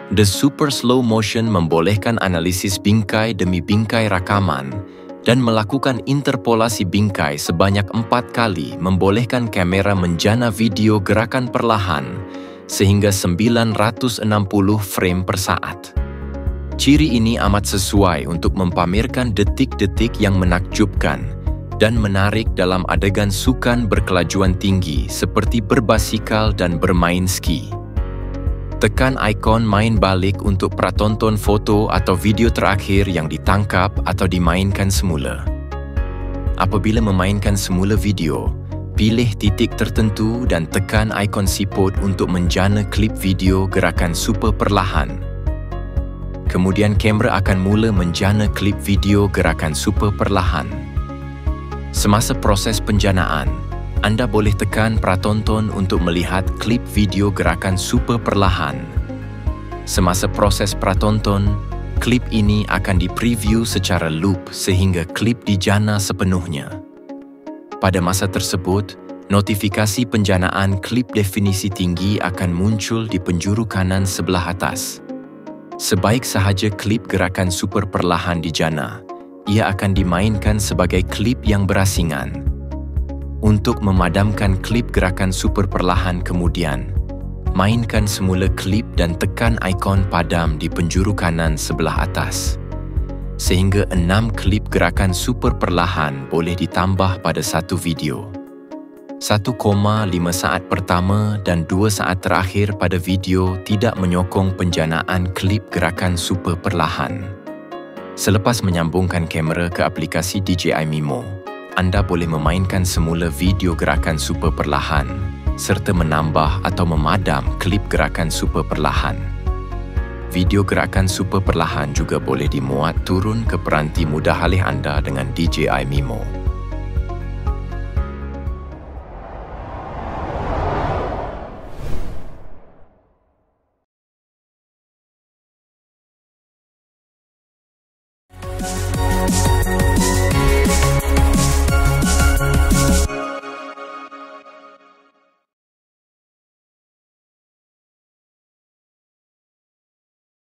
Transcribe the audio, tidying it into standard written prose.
The Super Slow Motion membolehkan analisis bingkai demi bingkai rakaman dan melakukan interpolasi bingkai sebanyak 4 kali, membolehkan kamera menjana video gerakan perlahan sehingga 960 frame per saat. Ciri ini amat sesuai untuk mempamerkan detik-detik yang menakjubkan dan menarik dalam adegan sukan berkelajuan tinggi seperti berbasikal dan bermain ski. Tekan ikon main balik untuk pratonton foto atau video terakhir yang ditangkap atau dimainkan semula. Apabila memainkan semula video, pilih titik tertentu dan tekan ikon siput untuk menjana klip video gerakan super perlahan. Kemudian kamera akan mula menjana klip video gerakan super perlahan. Semasa proses penjanaan, anda boleh tekan pratonton untuk melihat klip video gerakan super perlahan. Semasa proses pratonton, klip ini akan di-preview secara loop sehingga klip dijana sepenuhnya. Pada masa tersebut, notifikasi penjanaan klip definisi tinggi akan muncul di penjuru kanan sebelah atas. Sebaik sahaja klip gerakan super perlahan dijana, ia akan dimainkan sebagai klip yang berasingan. Untuk memadamkan klip gerakan super perlahan kemudian, mainkan semula klip dan tekan ikon padam di penjuru kanan sebelah atas. Sehingga 6 klip gerakan super perlahan boleh ditambah pada satu video. 1,5 saat pertama dan 2 saat terakhir pada video tidak menyokong penjanaan klip gerakan super perlahan. Selepas menyambungkan kamera ke aplikasi DJI Mimo, anda boleh memainkan semula video gerakan super perlahan serta menambah atau memadam klip gerakan super perlahan. Video gerakan super perlahan juga boleh dimuat turun ke peranti mudah alih anda dengan DJI Mimo.